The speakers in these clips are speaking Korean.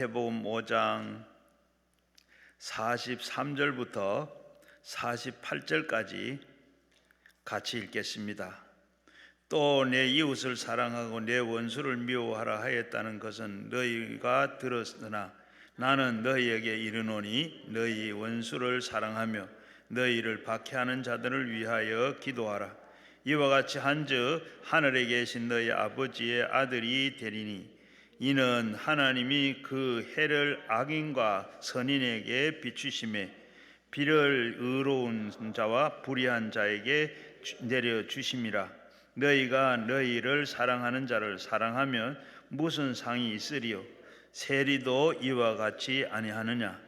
마태복음 5장 43절부터 48절까지 같이 읽겠습니다. 또 내 이웃을 사랑하고 내 원수를 미워하라 하였다는 것은 너희가 들었으나 나는 너희에게 이르노니 너희 원수를 사랑하며 너희를 박해하는 자들을 위하여 기도하라. 이와 같이 한즉 하늘에 계신 너희 아버지의 아들이 되리니 이는 하나님이 그 해를 악인과 선인에게 비추심에 비를 의로운 자와 불의한 자에게 내려주심이라. 너희가 너희를 사랑하는 자를 사랑하면 무슨 상이 있으리요? 세리도 이와 같이 아니하느냐?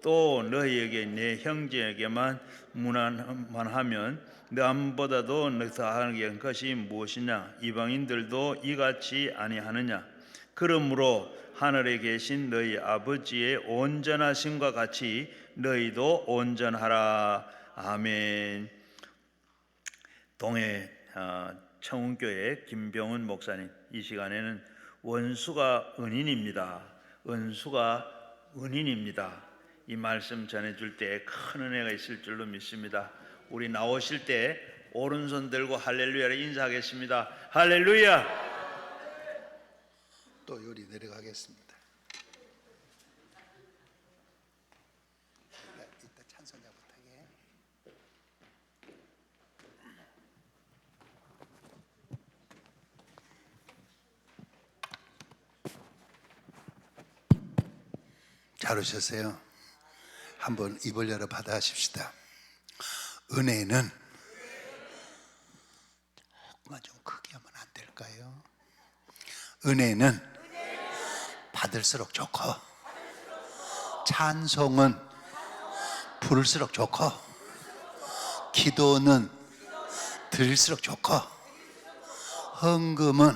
또 너희에게 내 형제에게만 무난하면 남보다도 더하게 한 것이 무엇이냐? 이방인들도 이같이 아니하느냐? 그러므로 하늘에 계신 너희 아버지의 온전하심과 같이 너희도 온전하라. 아멘. 동해 청운교회 김병훈 목사님, 이 시간에는 원수가 은인입니다. 원수가 은인입니다. 이 말씀 전해줄 때 큰 은혜가 있을 줄로 믿습니다. 우리 나오실 때 오른손 들고 할렐루야를 인사하겠습니다. 할렐루야. 또 요리 내려가겠습니다. 이따 찬송가 부탁해. 잘 오셨어요. 한번 입을 열어 받아하십시다. 은혜는 조금만 좀 크게 하면 안 될까요? 은혜는 받을수록 좋고 찬송은 부를수록 좋고 기도는 드릴수록 좋고 헌금은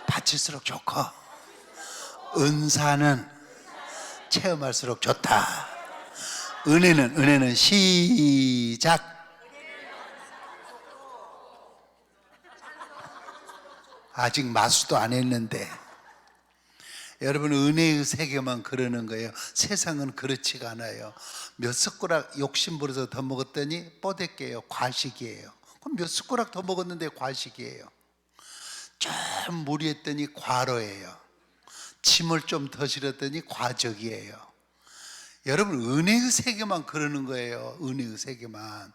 바칠수록 좋고 은사는 체험할수록 좋다. 은혜는 시작. 아직 마수도 안 했는데 여러분, 은혜의 세계만 그러는 거예요. 세상은 그렇지가 않아요. 몇 숟가락 욕심 부려서 더 먹었더니 뽀대깨요, 과식이에요. 그럼 몇 숟가락 더 먹었는데 과식이에요. 좀 무리했더니 과로예요. 침을 좀 더 실었더니 과적이에요. 여러분, 은혜의 세계만 그러는 거예요. 은혜의 세계만.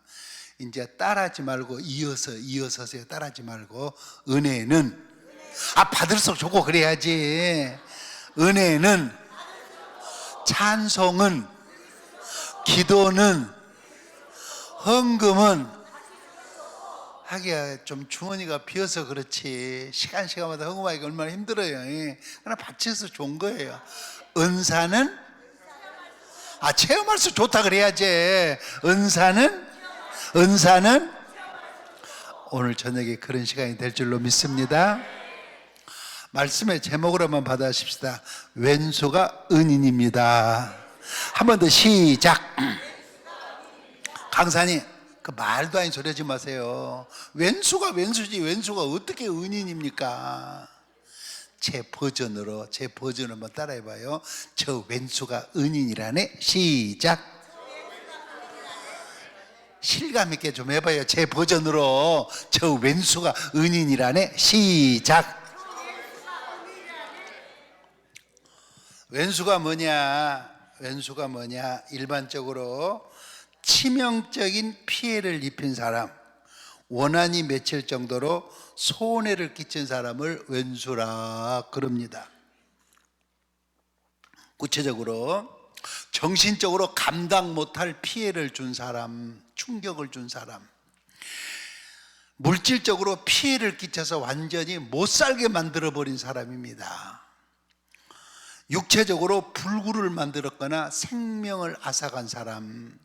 이제 따라하지 말고 이어서세요. 따라하지 말고. 은혜는 받을수록 좋고 그래야지. 은혜는, 찬송은, 기도는, 헌금은 하기야 좀 주머니가 비어서 그렇지 시간마다 헌금하기가 얼마나 힘들어요. 그러나 바쳐서 좋은 거예요. 은사는 체험할수록 좋다 그래야지. 은사는 오늘 저녁에 그런 시간이 될 줄로 믿습니다. 말씀의 제목으로 한번 받아십시다. 왼수가 은인입니다. 한 번 더 시작. 강사님, 그 말도 아닌 소리 하지 마세요. 왼수가 왼수지 왼수가 어떻게 은인입니까? 제 버전으로 한번 따라해봐요. 저 왼수가 은인이라네. 시작. 실감 있게 좀 해봐요. 제 버전으로. 저 왼수가 은인이라네. 시작. 왼수가 뭐냐? 일반적으로 치명적인 피해를 입힌 사람, 원한이 맺힐 정도로 손해를 끼친 사람을 왼수라 그럽니다. 구체적으로 정신적으로 감당 못할 피해를 준 사람, 충격을 준 사람, 물질적으로 피해를 끼쳐서 완전히 못 살게 만들어버린 사람입니다. 육체적으로 불구를 만들었거나 생명을 앗아간 사람,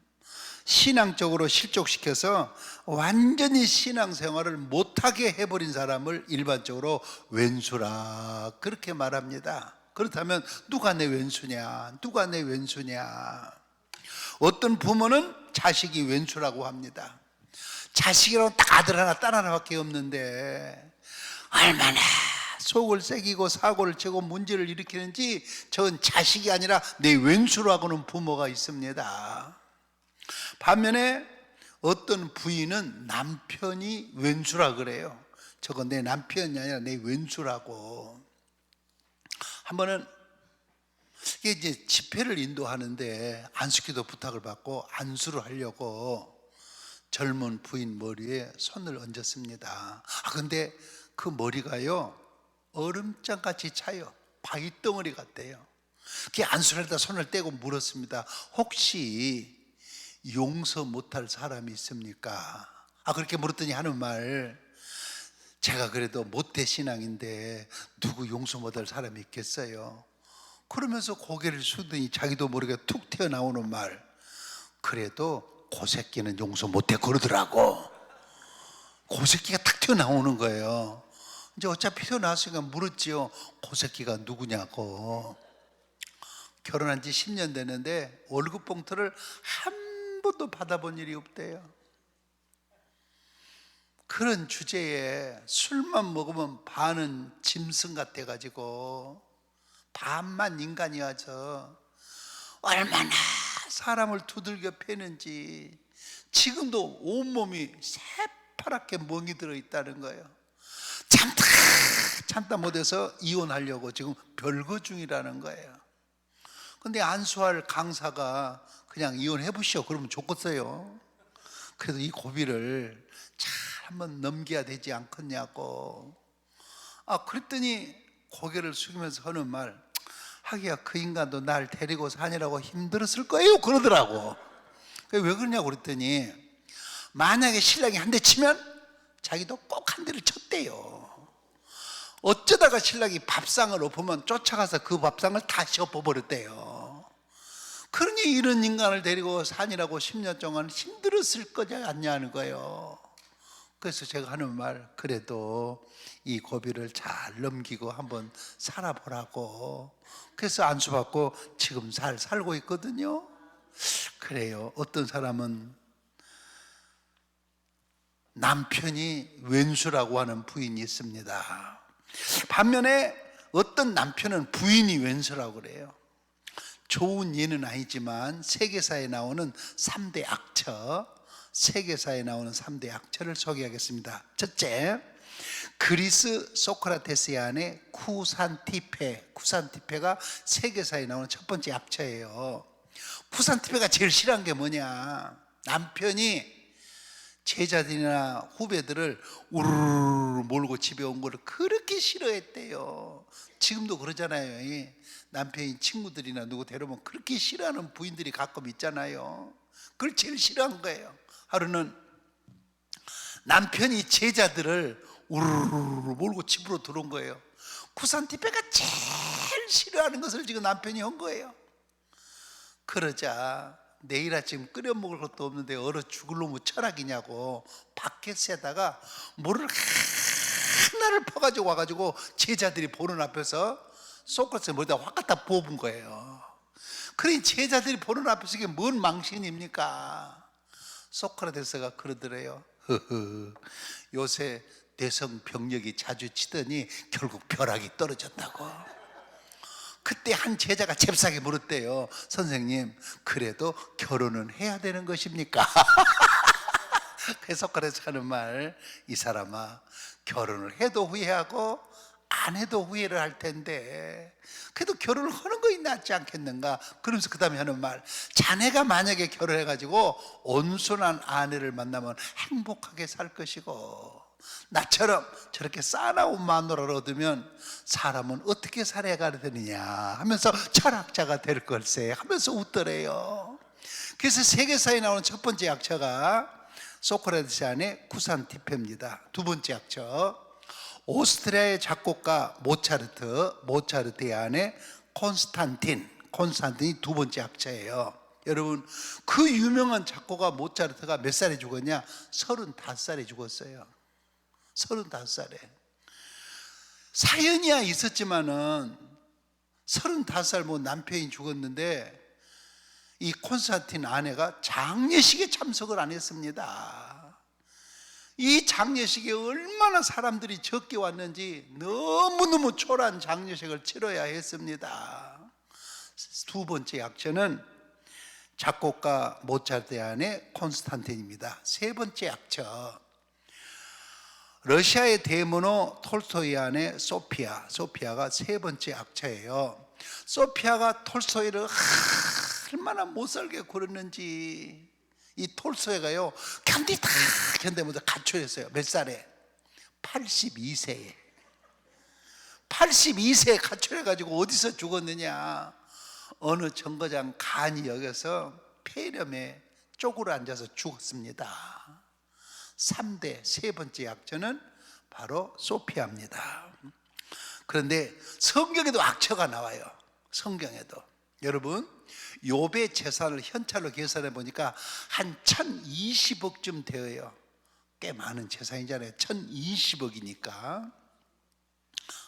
신앙적으로 실족시켜서 완전히 신앙생활을 못하게 해버린 사람을 일반적으로 왼수라 그렇게 말합니다. 그렇다면 누가 내 왼수냐? 어떤 부모는 자식이 왼수라고 합니다. 자식이라고 딱 아들 하나 딸 하나밖에 없는데 얼마나 속을 새기고 사고를 치고 문제를 일으키는지 저건 자식이 아니라 내 왼수라고는 부모가 있습니다. 반면에 어떤 부인은 남편이 왼수라 그래요. 저건 내 남편이 아니라 내 왼수라고. 한 번은 이게 이제 집회를 인도하는데 안수기도 부탁을 받고 안수를 하려고 젊은 부인 머리에 손을 얹었습니다. 근데 그 머리가요 얼음장같이 차요. 바위덩어리 같대요. 그 안수를 하다 손을 떼고 물었습니다. 혹시 용서 못할 사람이 있습니까? 그렇게 물었더니 하는 말, 제가 그래도 모태신앙인데 누구 용서 못할 사람이 있겠어요? 그러면서 고개를 숙이더니 자기도 모르게 툭 튀어나오는 말, 그래도 그 새끼는 용서 못해 그러더라고. 그 새끼가 탁 튀어나오는 거예요. 이제 어차피 튀어나왔으니까 물었지요. 그 새끼가 누구냐고. 결혼한 지 10년 됐는데 월급 봉투를 한 번도 받아본 일이 없대요. 그런 주제에 술만 먹으면 반은 짐승 같아가지고 반만 인간이어서 얼마나 사람을 두들겨 패는지 지금도 온몸이 새파랗게 멍이 들어있다는 거예요. 참다 못해서 이혼하려고 지금 별거 중이라는 거예요. 근데 안수할 강사가 그냥 이혼해 보시오 그러면 좋겠어요. 그래도 이 고비를 잘 한번 넘겨야 되지 않겠냐고. 그랬더니 고개를 숙이면서 하는 말, 하기야 그 인간도 날 데리고 사느라고 힘들었을 거예요 그러더라고. 왜 그러냐고 그랬더니 만약에 신랑이 한 대 치면 자기도 꼭 한 대를 쳤대요. 어쩌다가 신랑이 밥상을 엎으면 쫓아가서 그 밥상을 다시 엎어버렸대요. 그러니 이런 인간을 데리고 사느라고 10년 동안 힘들었을 거지 않냐는 거예요. 그래서 제가 하는 말, 그래도 이 고비를 잘 넘기고 한번 살아보라고. 그래서 안수받고 지금 잘 살고 있거든요. 그래요. 어떤 사람은 남편이 왼수라고 하는 부인이 있습니다. 반면에 어떤 남편은 부인이 왼수라고 그래요. 좋은 예는 아니지만 세계사에 나오는 3대 악처, 세계사에 나오는 3대 악처를 소개하겠습니다. 첫째, 그리스 소크라테스의 아내 쿠산티페가 세계사에 나오는 첫 번째 악처예요. 쿠산티페가 제일 싫어한 게 뭐냐, 남편이 제자들이나 후배들을 우르르 몰고 집에 온 거를 그렇게 싫어했대요. 지금도 그러잖아요. 남편이 친구들이나 누구 데려오면 그렇게 싫어하는 부인들이 가끔 있잖아요. 그걸 제일 싫어한 거예요. 하루는 남편이 제자들을 우르르 몰고 집으로 들어온 거예요. 쿠산티페가 제일 싫어하는 것을 지금 남편이 한 거예요. 그러자 내일 아침 끓여 먹을 것도 없는데 얼어 죽을 놈의 철학이냐고 바켓에다가 물을 하나를 퍼가지고 와가지고 제자들이 보는 앞에서 소크라테스 머리에다 확 갖다 부어본 거예요. 그러니 제자들이 보는 앞에서 이게 뭔 망신입니까? 소크라테스가 그러더래요. 요새 대성 병력이 자주 치더니 결국 벼락이 떨어졌다고. 그때 한 제자가 잽싸게 물었대요. 선생님, 그래도 결혼은 해야 되는 것입니까? 그 소크라테스 하는 말, 이 사람아, 결혼을 해도 후회하고 안 해도 후회를 할 텐데 그래도 결혼을 하는 것이 낫지 않겠는가? 그러면서 그 다음에 하는 말, 자네가 만약에 결혼해가지고 온순한 아내를 만나면 행복하게 살 것이고 나처럼 저렇게 싸나운 마누라를 얻으면 사람은 어떻게 살아가야 되느냐 하면서 철학자가 될 걸세 하면서 웃더래요. 그래서 세계사에 나오는 첫 번째 약처가 소크라테스 아내 쿠산티페입니다. 두 번째 약처, 오스트리아의 작곡가 모차르트의 아내 콘스탄틴이 두 번째 약처예요. 여러분, 그 유명한 작곡가 모차르트가 몇 살에 죽었냐? 35살에 죽었어요. 35살에. 사연이야 있었지만은 35살 뭐 남편이 죽었는데 이 콘스탄틴 아내가 장례식에 참석을 안 했습니다. 이 장례식에 얼마나 사람들이 적게 왔는지 너무너무 초라한 장례식을 치러야 했습니다. 두 번째 약처는 작곡가 모차르트 안의 콘스탄틴입니다. 세 번째 약처, 러시아의 대문호 톨스토이 안의 소피아가 세 번째 약처예요. 소피아가 톨스토이를 얼마나 못살게 굴었는지. 이 톨스토이가요, 견디면서 가출했어요. 몇 살에? 82세에 가출해가지고 어디서 죽었느냐? 어느 정거장 간이 여겨서 폐렴에 쪼그려 앉아서 죽었습니다. 3대 세 번째 약처는 바로 소피아입니다. 그런데 성경에도 악처가 나와요. 성경에도. 여러분, 욥의 재산을 현찰로 계산해 보니까 한 1020억쯤 되어요. 꽤 많은 재산이잖아요. 1020억이니까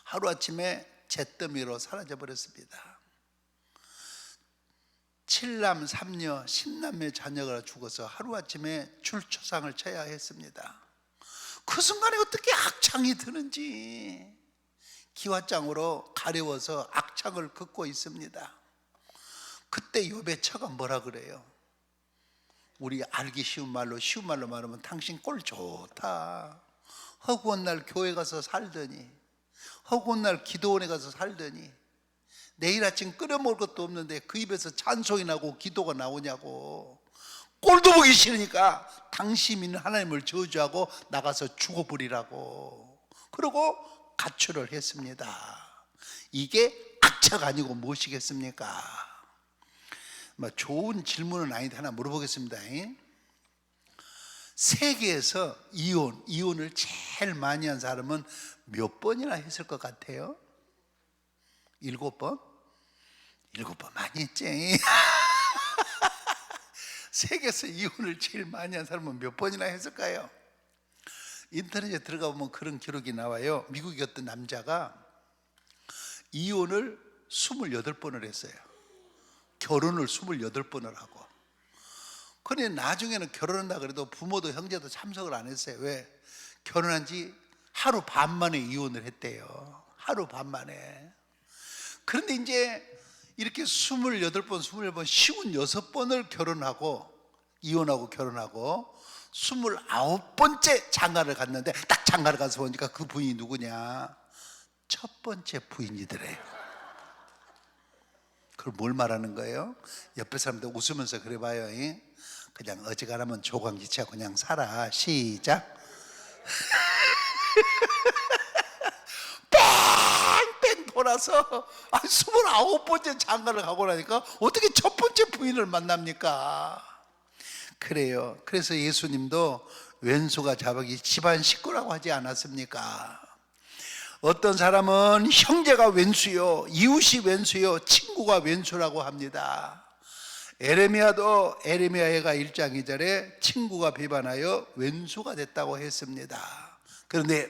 하루아침에 잿더미로 사라져 버렸습니다. 7남 3녀 10남매 자녀가 죽어서 하루아침에 줄초상을 쳐야 했습니다. 그 순간에 어떻게 악창이 드는지 기와장으로 가려워서 악창을 긋고 있습니다. 그때 욥의 처가 뭐라 그래요? 우리 알기 쉬운 말로 말하면 당신 꼴 좋다. 허구한 날 교회 가서 살더니, 허구한 날 기도원에 가서 살더니, 내일 아침 끓여 먹을 것도 없는데 그 입에서 찬송이 나고 기도가 나오냐고. 꼴도 보기 싫으니까 당신 믿는 하나님을 저주하고 나가서 죽어버리라고. 그러고 가출을 했습니다. 이게 악처가 아니고 무엇이겠습니까? 좋은 질문은 아닌데 하나 물어보겠습니다. 세계에서 이혼을 제일 많이 한 사람은 몇 번이나 했을 것 같아요? 7번? 7번 많이 했지. 세계에서 이혼을 제일 많이 한 사람은 몇 번이나 했을까요? 인터넷에 들어가 보면 그런 기록이 나와요. 미국의 어떤 남자가 이혼을 28번을 했어요. 결혼을 28번을 하고. 그런데 나중에는 결혼한다 그래도 부모도 형제도 참석을 안 했어요. 왜? 결혼한 지 하루 반 만에 이혼을 했대요. 하루 반 만에. 그런데 이제 이렇게 28번, 56번을 결혼하고 이혼하고 결혼하고 29번째 장가를 갔는데 딱 장가를 가서 보니까 그 부인이 누구냐? 첫 번째 부인이더래요. 그걸 뭘 말하는 거예요? 옆에 사람들 웃으면서 그래 봐요. 그냥 어지간하면 조광지치야 그냥 살아. 시작. 뺑뺑 돌아서 29번째 장가를 가고 나니까 어떻게 첫 번째 부인을 만납니까? 그래요. 그래서 예수님도 왼수가 자박이 집안 식구라고 하지 않았습니까? 어떤 사람은 형제가 왼수요, 이웃이 왼수요, 친구가 왼수라고 합니다. 에레미야도 에레미야가 1장 2절에 친구가 배반하여 왼수가 됐다고 했습니다. 그런데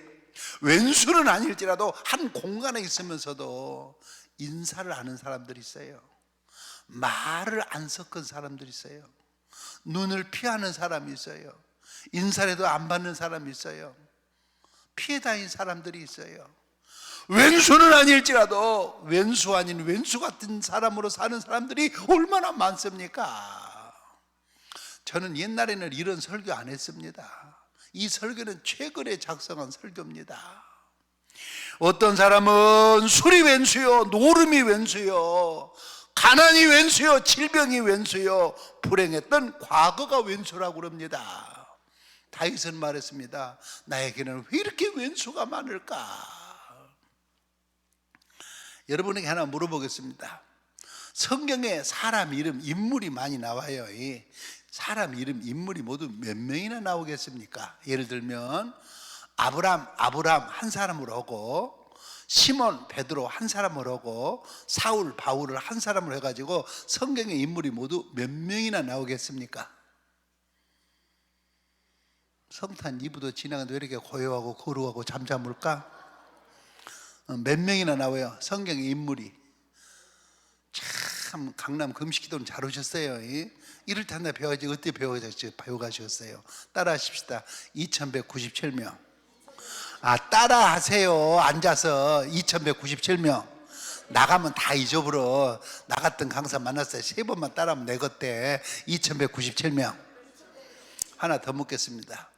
왼수는 아닐지라도 한 공간에 있으면서도 인사를 하는 사람들이 있어요. 말을 안 섞은 사람들이 있어요. 눈을 피하는 사람이 있어요. 인사를 해도 안 받는 사람이 있어요. 피해 다닌 사람들이 있어요. 왼수는 아닐지라도 왼수 아닌 왼수 같은 사람으로 사는 사람들이 얼마나 많습니까? 저는 옛날에는 이런 설교 안 했습니다. 이 설교는 최근에 작성한 설교입니다. 어떤 사람은 술이 왼수요, 노름이 왼수요, 가난이 왼수요, 질병이 왼수요, 불행했던 과거가 왼수라고 그럽니다. 다윗은 말했습니다. 나에게는 왜 이렇게 왼수가 많을까? 여러분에게 하나 물어보겠습니다. 성경에 사람 이름, 인물이 많이 나와요. 사람 이름, 인물이 모두 몇 명이나 나오겠습니까? 예를 들면 아브람 한 사람으로 하고, 시몬 베드로 한 사람으로 하고, 사울 바울을 한 사람으로 해가지고 성경의 인물이 모두 몇 명이나 나오겠습니까? 성탄 이브도 지나가는데 왜 이렇게 고요하고 거루하고 잠잠할까? 몇 명이나 나와요 성경의 인물이. 참 참 강남 금식기도는 잘 오셨어요. 이럴 때 하나 배워야지. 어떻게 배워가셨어요? 따라하십시다. 2197명. 따라하세요. 앉아서 2197명. 나가면 다 잊어버려. 나갔던 강사 만났어요. 3번만 따라하면 내것대. 2197명. 하나 더 묻겠습니다.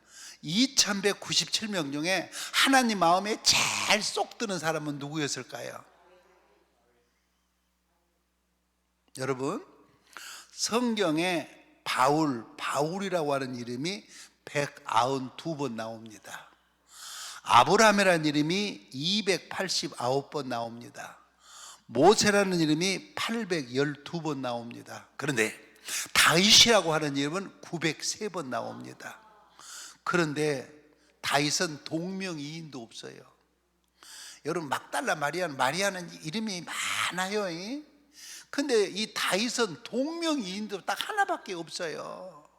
2197명 중에 하나님 마음에 제일 쏙 드는 사람은 누구였을까요? 여러분, 성경에 바울이라고 하는 이름이 192번 나옵니다. 아브라함이라는 이름이 289번 나옵니다. 모세라는 이름이 812번 나옵니다. 그런데 다윗이라고 하는 이름은 903번 나옵니다. 그런데 다윗은 동명이인도 없어요. 여러분, 막달라 마리아는 이름이 많아요. 근데 이 다윗은 동명이인도 딱 하나밖에 없어요.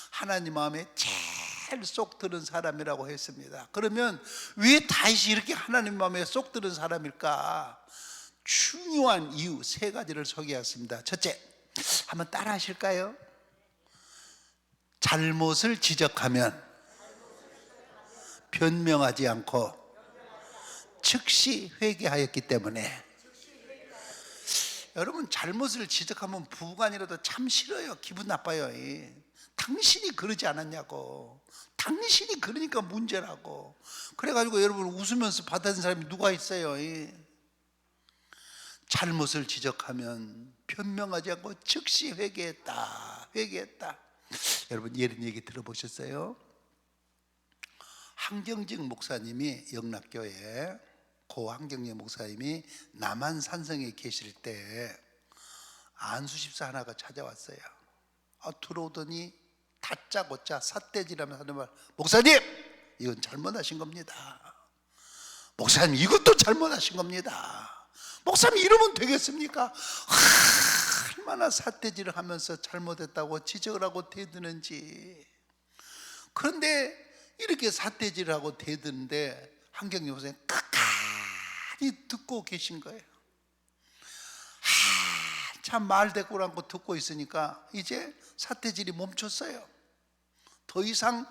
하나님 마음에 제일 쏙 드는 사람이라고 했습니다. 그러면 왜 다윗이 이렇게 하나님 마음에 쏙 드는 사람일까? 중요한 이유 3가지를 소개했습니다. 첫째, 한번 따라 하실까요? 잘못을 지적하면 변명하지 않고 즉시 회개하였기 때문에. 여러분, 잘못을 지적하면 부부간이라도 참 싫어요. 기분 나빠요. 당신이 그러지 않았냐고. 당신이 그러니까 문제라고. 그래가지고 여러분, 웃으면서 받아든 사람이 누가 있어요? 잘못을 지적하면 변명하지 않고 즉시 회개했다. 여러분, 이런 얘기 들어보셨어요? 한경직 목사님이 영락교회, 고 한경직 목사님이 남한 산성에 계실 때 안수 집사 하나가 찾아왔어요. 들어오더니 다짜고짜 삿대질하면서 하는 말, 목사님, 이건 잘못하신 겁니다. 목사님, 이것도 잘못하신 겁니다. 목사님, 이러면 되겠습니까? 얼마나 삿대질을 하면서 잘못했다고 지적을 하고 대드는지. 그런데 이렇게 삿대질을 하고 대드는데 한경직 목사님 끝까지 듣고 계신 거예요. 참 말대꾸를 않고 듣고 있으니까 이제 삿대질이 멈췄어요. 더 이상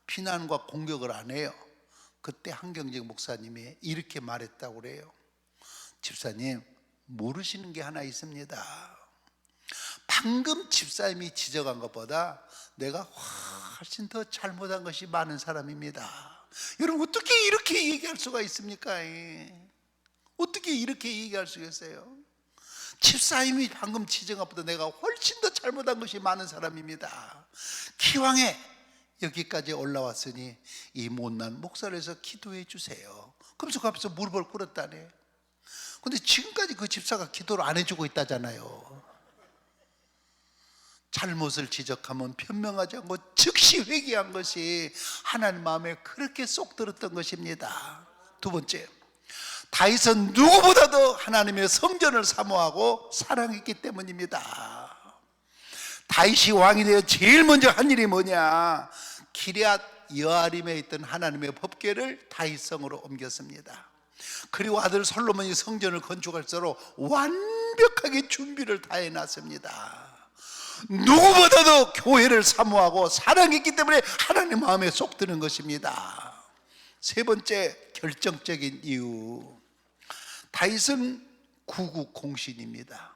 비난과 공격을 안 해요. 그때 한경직 목사님이 이렇게 말했다고 그래요. 집사님, 모르시는 게 하나 있습니다. 방금 집사님이 지적한 것보다 내가 훨씬 더 잘못한 것이 많은 사람입니다. 여러분, 어떻게 이렇게 얘기할 수가 있습니까? 어떻게 이렇게 얘기할 수가 있어요? 집사님이 방금 지적한 것보다 내가 훨씬 더 잘못한 것이 많은 사람입니다. 기왕에 여기까지 올라왔으니 이 못난 목사를 해서 기도해 주세요. 그러면서 그 앞에서 무릎을 꿇었다네. 근데 지금까지 그 집사가 기도를 안 해주고 있다잖아요. 잘못을 지적하면 변명하지 않고 즉시 회개한 것이 하나님 마음에 그렇게 쏙 들었던 것입니다. 두 번째, 다윗은 누구보다도 하나님의 성전을 사모하고 사랑했기 때문입니다. 다윗이 왕이 되어 제일 먼저 한 일이 뭐냐? 기럇 여아림에 있던 하나님의 법궤를 다윗성으로 옮겼습니다. 그리고 아들 솔로몬이 성전을 건축할수록 완벽하게 준비를 다 해놨습니다. 누구보다도 교회를 사모하고 사랑했기 때문에 하나님 마음에 쏙 드는 것입니다. 세 번째 결정적인 이유, 다윗은 구국공신입니다.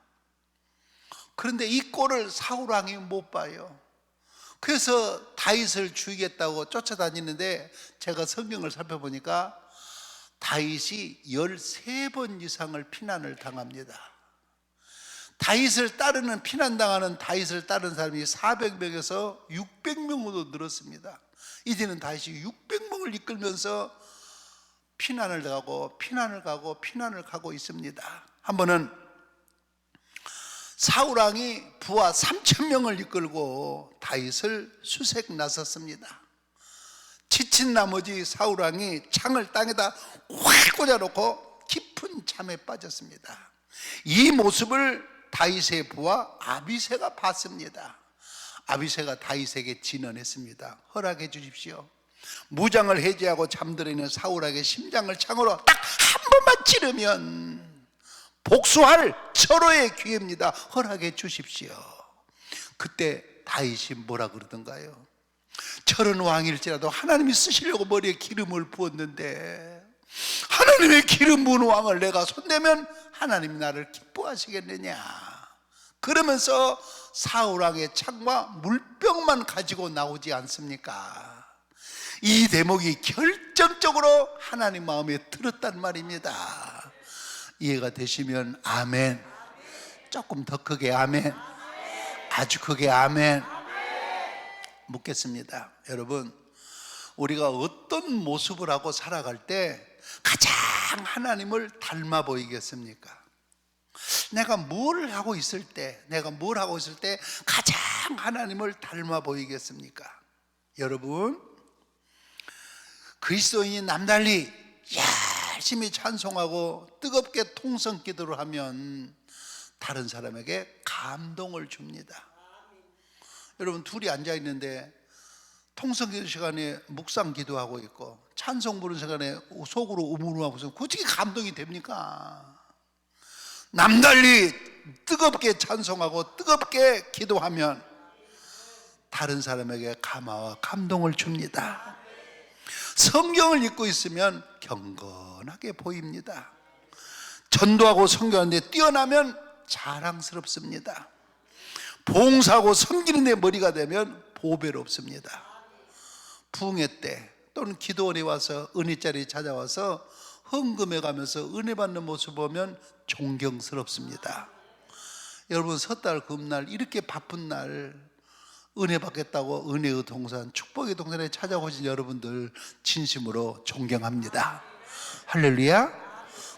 그런데 이 꼴을 사울왕이 못 봐요. 그래서 다윗을 죽이겠다고 쫓아다니는데 제가 성경을 살펴보니까 다윗이 13번 이상을 피난을 당합니다. 다윗을 따르는, 피난당하는 다윗을 따르는 사람이 400명에서 600명으로 늘었습니다. 이제는 다윗이 600명을 이끌면서 피난을 가고 있습니다. 한 번은 사울왕이 부하 3,000명을 이끌고 다윗을 수색 나섰습니다. 지친 나머지 사울왕이 창을 땅에다 확 꽂아놓고 깊은 잠에 빠졌습니다. 이 모습을 다윗의 부하 아비새가 봤습니다. 아비새가 다윗에게 진언했습니다. 허락해 주십시오. 무장을 해제하고 잠들어 있는 사울에게 심장을 창으로 딱 한 번만 찌르면 복수할 철호의 기회입니다. 허락해 주십시오. 그때 다윗이 뭐라 그러던가요? 저런 왕일지라도 하나님이 쓰시려고 머리에 기름을 부었는데 하나님의 기름 부은 왕을 내가 손대면 하나님이 나를 기뻐하시겠느냐. 그러면서 사울왕의 창과 물병만 가지고 나오지 않습니까? 이 대목이 결정적으로 하나님 마음에 들었단 말입니다. 이해가 되시면 아멘. 조금 더 크게 아멘. 아주 크게 아멘. 묻겠습니다. 여러분, 우리가 어떤 모습을 하고 살아갈 때 가장 하나님을 닮아 보이겠습니까? 내가 뭘 하고 있을 때 가장 하나님을 닮아 보이겠습니까? 여러분, 그리스도인이 남달리 열심히 찬송하고 뜨겁게 통성 기도를 하면 다른 사람에게 감동을 줍니다. 여러분, 둘이 앉아 있는데 통성 기도 시간에 묵상 기도하고 있고 찬송 부르는 시간에 속으로 우물우물하고 있으면 솔직히 감동이 됩니까? 남달리 뜨겁게 찬송하고 뜨겁게 기도하면 다른 사람에게 감화와 감동을 줍니다. 성경을 읽고 있으면 경건하게 보입니다. 전도하고 선교하는데 뛰어나면 자랑스럽습니다. 봉사하고 섬기는 데 머리가 되면 보배롭습니다. 부흥회 때 또는 기도원에 와서 은혜자리에 찾아와서 헌금해 가면서 은혜 받는 모습 보면 존경스럽습니다. 여러분, 섣달 금날 이렇게 바쁜 날 은혜 받겠다고 은혜의 동산, 축복의 동산에 찾아오신 여러분들 진심으로 존경합니다. 할렐루야.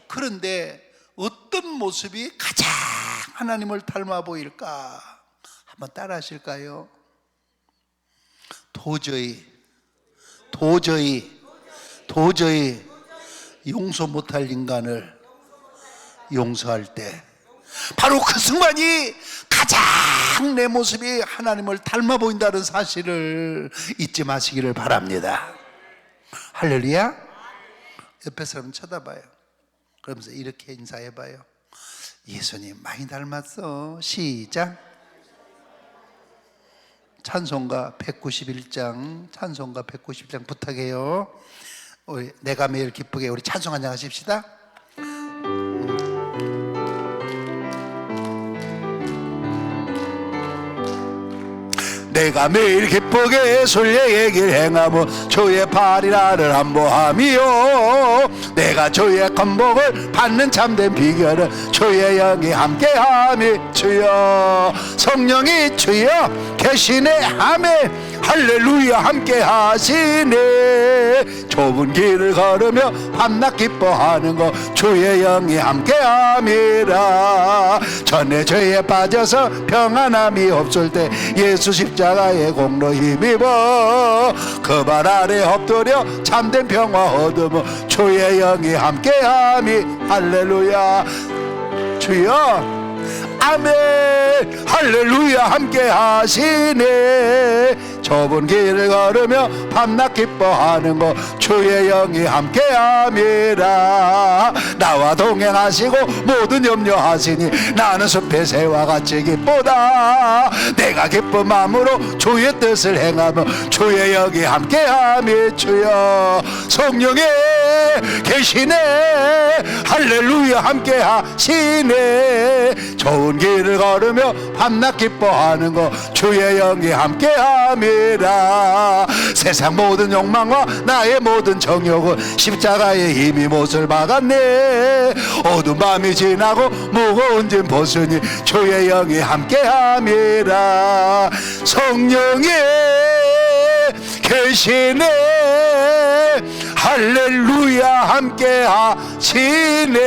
그런데 어떤 모습이 가장 하나님을 닮아 보일까? 한번 따라 하실까요? 도저히 용서 못할 인간을 용서할 때 바로 그 순간이 가장 내 모습이 하나님을 닮아 보인다는 사실을 잊지 마시기를 바랍니다. 할렐루야. 옆에 사람 쳐다봐요. 그러면서 이렇게 인사해봐요. 예수님 많이 닮았어. 시작. 찬송가 191장 부탁해요. 우리 내가 매일 기쁘게 우리 찬송 한장 하십시다. 내가 매일 기쁘게 순례의 길 행하며 주의 발이 나를 안보하며 내가 주의 건복을 받는 참된 비결은 주의 영이 함께함이 주여. 성령이 주여 계시네. 아멘. 할렐루야. 함께 하시네. 좁은 길을 걸으며 밤낮 기뻐하는 것 주의 영이 함께 함이라. 전에 죄에 빠져서 평안함이 없을 때 예수 십자가의 공로 힘입어 그 발 아래 엎드려 참된 평화 얻으며 주의 영이 함께 함이. 할렐루야. 주여. 아멘. 할렐루야. 함께 하시네. 좁은 길을 걸으며 밤낮 기뻐하는 것 주의 영이 함께 함이라. 나와 동행하시고 모든 염려하시니 나는 숲의 새와 같이 기쁘다. 내가 기쁜 마음으로 주의 뜻을 행하며 주의 영이 함께 함이 주여. 성령에 계시네. 할렐루야. 함께 하시네. 좋은 길을 걸으며 밤낮 기뻐하는 것 주의 영이 함께 함이라. 세상 모든 욕망과 나의 모든 정욕은 십자가의 힘이 못을 박았네. 어두운 밤이 지나고 무거운 짐 벗으니 주의 영이 함께 함이라. 성령이 계시네. 할렐루야. 함께 하시네.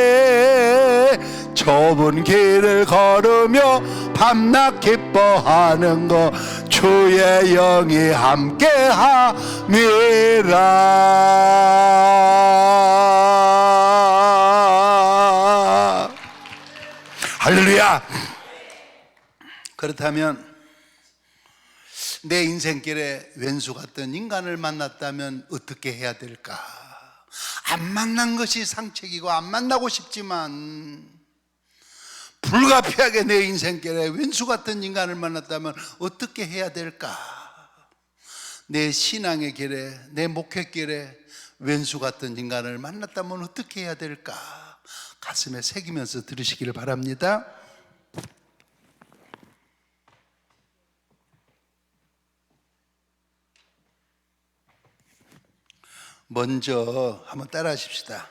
좁은 길을 걸으며 밤낮 기뻐하는 것 주의 영이 함께 함이라. 할렐루야. 그렇다면 내 인생길에 왼수 같은 인간을 만났다면 어떻게 해야 될까? 안 만난 것이 상책이고 안 만나고 싶지만 불가피하게 내 인생길에 왼수 같은 인간을 만났다면 어떻게 해야 될까? 내 신앙의 길에, 내 목회길에 왼수 같은 인간을 만났다면 어떻게 해야 될까? 가슴에 새기면서 들으시기를 바랍니다. 먼저 한번 따라 하십시다.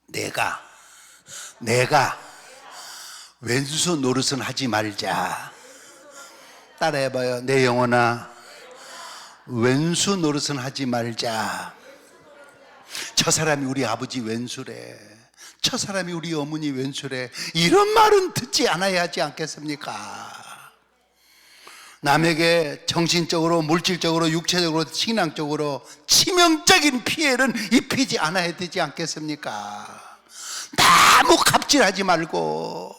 내가 왼수 노릇은 하지 말자. 따라해봐요. 내 영혼아, 왼수 노릇은 하지 말자. 저 사람이 우리 아버지 왼수래, 저 사람이 우리 어머니 왼수래, 이런 말은 듣지 않아야 하지 않겠습니까? 남에게 정신적으로, 물질적으로, 육체적으로, 신앙적으로 치명적인 피해는 입히지 않아야 되지 않겠습니까? 너무 갑질하지 말고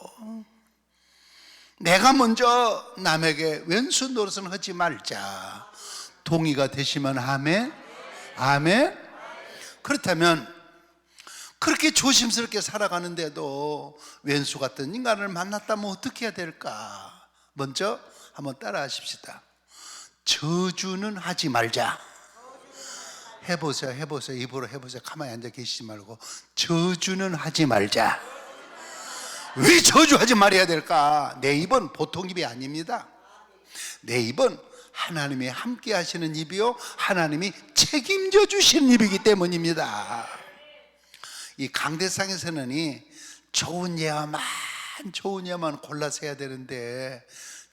내가 먼저 남에게 왼수 노릇은 하지 말자. 동의가 되시면 아멘? 아멘? 그렇다면 그렇게 조심스럽게 살아가는데도 왼수 같은 인간을 만났다면 어떻게 해야 될까? 먼저 한번 따라 하십시다. 저주는 하지 말자. 해보세요. 입으로 해보세요. 가만히 앉아 계시지 말고. 저주는 하지 말자. 왜 저주하지 말아야 될까? 내 입은 보통 입이 아닙니다. 내 입은 하나님이 함께 하시는 입이요, 하나님이 책임져 주시는 입이기 때문입니다. 이 강대상에서는 좋은 예만 골라서 해야 되는데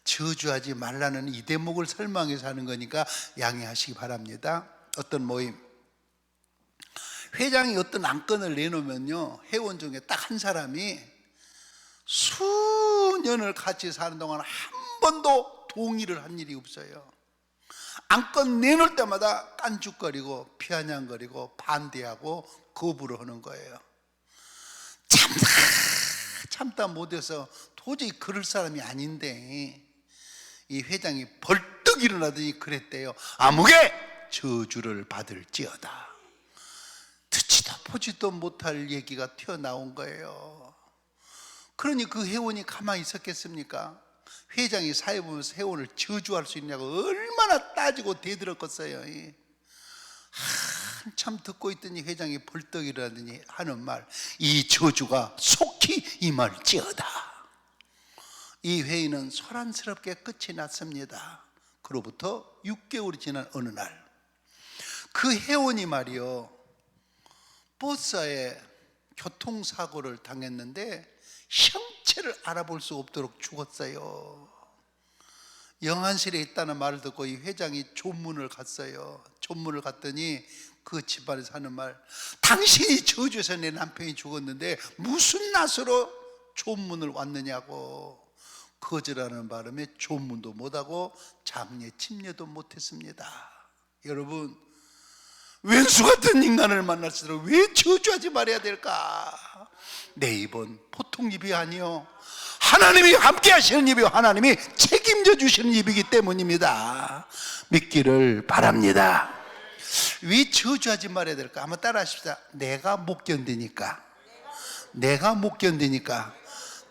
저주하지 말라는 이 대목을 설명해서 하는 거니까 양해하시기 바랍니다. 어떤 모임, 회장이 어떤 안건을 내놓으면요, 회원 중에 딱 한 사람이 수년을 같이 사는 동안 한 번도 동의를 한 일이 없어요. 안건 내놓을 때마다 깐죽거리고 비아냥거리고 반대하고 거부를 하는 거예요. 참다 못해서 도저히 그럴 사람이 아닌데 이 회장이 벌떡 일어나더니 그랬대요. 아무개 저주를 받을지어다. 듣지도 보지도 못할 얘기가 튀어나온 거예요. 그러니 그 회원이 가만히 있었겠습니까? 회장이 사회 보면서 회원을 저주할 수 있냐고 얼마나 따지고 대들었겠어요. 한참 듣고 있더니 회장이 벌떡 일어나더니 하는 말, 이 저주가 속히 임할지어다. 이 회의는 소란스럽게 끝이 났습니다. 그로부터 6개월이 지난 어느 날, 그 회원이 말이요, 버스에 교통사고를 당했는데 형체를 알아볼 수 없도록 죽었어요. 영안실에 있다는 말을 듣고 이 회장이 조문을 갔어요. 조문을 갔더니 그 집안에서 하는 말, 당신이 저주해서 내 남편이 죽었는데 무슨 낯으로 조문을 왔느냐고 거절하는 바람에 조문도 못하고 장례 침례도 못했습니다. 여러분, 왼수 같은 인간을 만날수록 왜 저주하지 말아야 될까? 내 입은 보통 입이 아니요, 하나님이 함께 하시는 입이요, 하나님이 책임져 주시는 입이기 때문입니다. 믿기를 바랍니다. 왜 저주하지 말아야 될까? 한번 따라 하십시다. 내가 못 견디니까.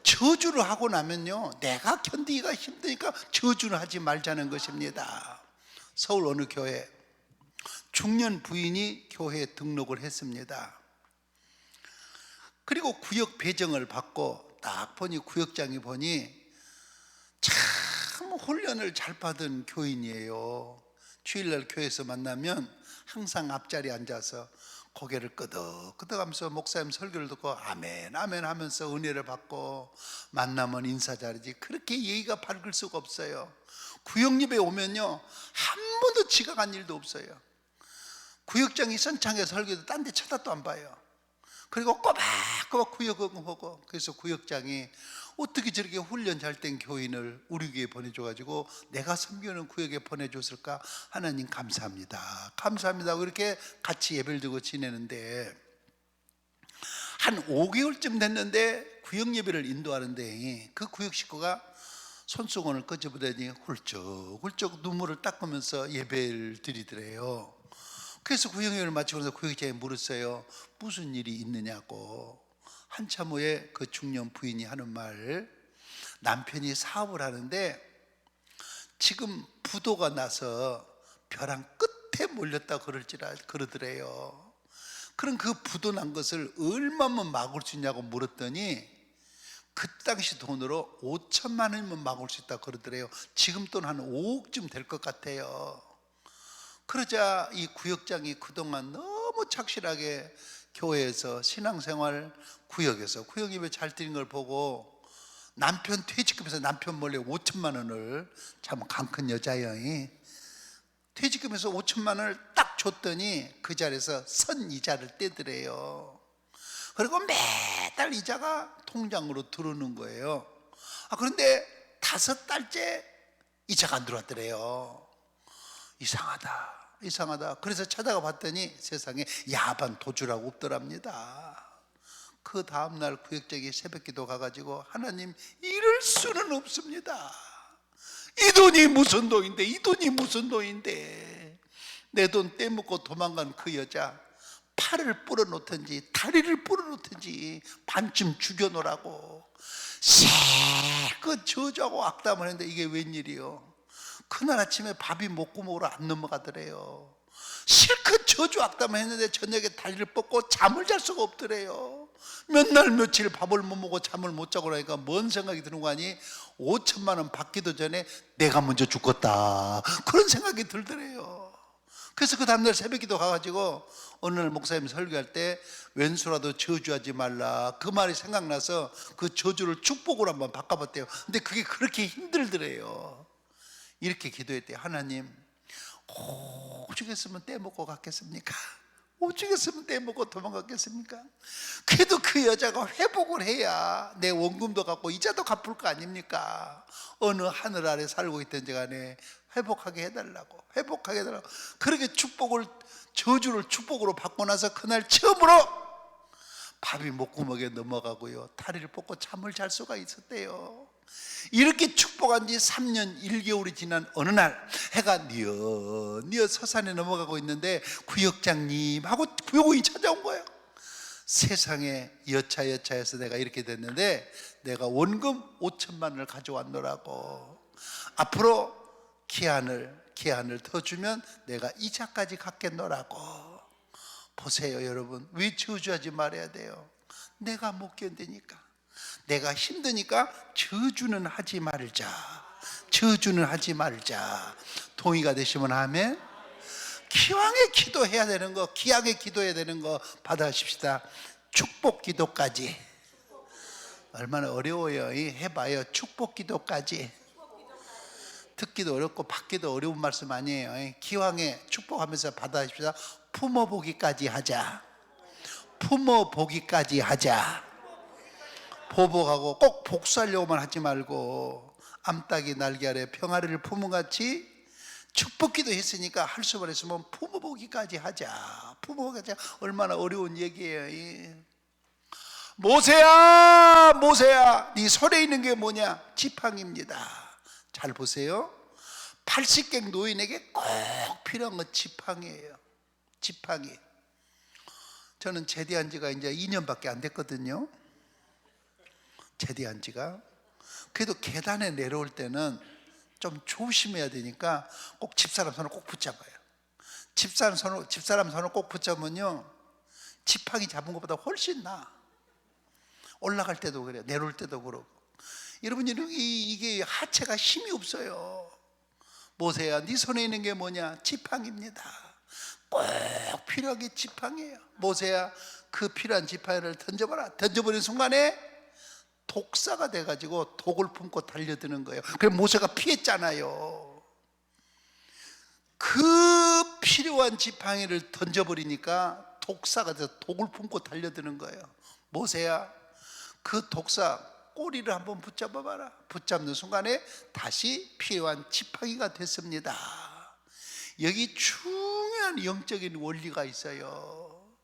저주를 하고 나면요, 내가 견디기가 힘드니까 저주를 하지 말자는 것입니다. 서울 어느 교회 중년 부인이 교회에 등록을 했습니다. 그리고 구역 배정을 받고 딱 보니 구역장이 보니 참 훈련을 잘 받은 교인이에요. 주일날 교회에서 만나면 항상 앞자리에 앉아서 고개를 끄덕끄덕하면서 목사님 설교를 듣고 아멘 아멘 하면서 은혜를 받고, 만나면 인사 잘하지 그렇게 예의가 밝을 수가 없어요. 구역립에 오면요, 한 번도 지각한 일도 없어요. 구역장이 선창에 설교도 딴 데 쳐다도 안 봐요. 그리고 꼬박꼬박 구역응하고, 그래서 구역장이 어떻게 저렇게 훈련 잘 된 교인을 우리 교회에 보내줘가지고 내가 섬기는 구역에 보내줬을까? 하나님 감사합니다. 그렇게 같이 예배를 드리고 지내는데 한 5개월쯤 됐는데 구역 예배를 인도하는데 그 구역 식구가 손수건을 끄집어대니 훌쩍훌쩍 눈물을 닦으면서 예배를 드리더래요. 그래서 구역예배를 마치고 나서 구역장이 물었어요. 무슨 일이 있느냐고. 한참 후에 그 중년 부인이 하는 말, 남편이 사업을 하는데 지금 부도가 나서 벼랑 끝에 몰렸다 그러더래요. 그럼 그 부도 난 것을 얼마면 막을 수 있냐고 물었더니 그 당시 돈으로 5천만 원이면 막을 수 있다 그러더래요. 지금 돈 한 5억쯤 될 것 같아요. 그러자 이 구역장이 그동안 너무 착실하게 교회에서 신앙생활 구역에서 구역 예배 잘 드린 걸 보고 남편 퇴직금에서 남편 몰래 5천만 원을, 참 강큰 여자여이, 퇴직금에서 5천만 원을 딱 줬더니 그 자리에서 선 이자를 떼더래요. 그리고 매달 이자가 통장으로 들어오는 거예요. 그런데 5달째 이자가 안 들어왔더래요. 이상하다. 그래서 찾아가 봤더니 세상에 야반 도주라고 없더랍니다. 그 다음날 구역장이 새벽기도 가가지고, 하나님, 이럴 수는 없습니다. 이 돈이 무슨 돈인데 내 돈 떼먹고 도망간 그 여자 팔을 뿌려놓든지 다리를 뿌려놓든지 반쯤 죽여놓으라고 실컷 저주하고 악담을 했는데 이게 웬일이요? 그날 아침에 밥이 목구멍으로 안 넘어가더래요. 실컷 저주 악담을 했는데 저녁에 다리를 뻗고 잠을 잘 수가 없더래요. 몇 날 며칠 밥을 못 먹고 잠을 못 자고 나니까 뭔 생각이 드는 거 아니? 5천만 원 받기도 전에 내가 먼저 죽겠다, 그런 생각이 들더래요. 그래서 그 다음날 새벽기도 가가지고 어느 날 목사님 설교할 때 왼수라도 저주하지 말라, 그 말이 생각나서 그 저주를 축복으로 한번 바꿔봤대요. 근데 그게 그렇게 힘들더래요. 이렇게 기도했대요. 하나님, 오죽했으면 떼먹고 갔겠습니까? 오죽했으면 떼먹고 도망갔겠습니까? 그래도 그 여자가 회복을 해야 내 원금도 갚고 이자도 갚을 거 아닙니까? 어느 하늘 아래 살고 있든지 간에 회복하게 해달라고. 그렇게 저주를 축복으로 받고 나서 그날 처음으로 밥이 목구멍에 넘어가고요, 다리를 뻗고 잠을 잘 수가 있었대요. 이렇게 축복한 지 3년 1개월이 지난 어느 날 해가 뉘어 서산에 넘어가고 있는데 구역장님하고 부요공이 찾아온 거예요. 세상에 여차여차해서 내가 이렇게 됐는데 내가 원금 5천만 원을 가져왔노라고. 앞으로 기한을 더 주면 내가 이자까지 갚겠노라고. 보세요 여러분, 왜 저주하지 말아야 돼요? 내가 못 견디니까, 내가 힘드니까 저주는 하지 말자. 동의가 되시면 아멘. 기왕에 기도해야 되는 거, 받아십시다. 축복 기도까지. 얼마나 어려워요. 해봐요. 축복 기도까지. 듣기도 어렵고 받기도 어려운 말씀 아니에요. 기왕에 축복하면서 받아십시다. 품어보기까지 하자. 보복하고 꼭 복수하려고만 하지 말고 암탉이 날개 아래 평화를 품은같이 축복기도 했으니까 할 수만 있으면 품어보기까지 하자. 얼마나 어려운 얘기예요. 모세야, 네 손에 있는 게 뭐냐? 지팡이입니다. 잘 보세요. 80객 노인에게 꼭 필요한 건 지팡이에요. 지팡이. 저는 제대한 지가 이제 2년밖에 안 됐거든요. 제대한 지가. 그래도 계단에 내려올 때는 좀 조심해야 되니까 꼭 집사람 손을 꼭 붙잡아요. 집사람 손을 꼭 붙잡으면요, 지팡이 잡은 것보다 훨씬 나아. 올라갈 때도 그래요, 내려올 때도 그러고. 여러분, 이게 하체가 힘이 없어요. 모세야, 네 손에 있는 게 뭐냐? 지팡이입니다. 꼭 필요한 게 지팡이에요. 모세야, 그 필요한 지팡이를 던져봐라. 던져버린 순간에 독사가 돼가지고 독을 품고 달려드는 거예요. 그래서 모세가 피했잖아요. 그 필요한 지팡이를 던져버리니까 독사가 돼서 독을 품고 달려드는 거예요. 모세야, 그 독사 꼬리를 한번 붙잡아봐라. 붙잡는 순간에 다시 필요한 지팡이가 됐습니다. 여기 중요한 영적인 원리가 있어요.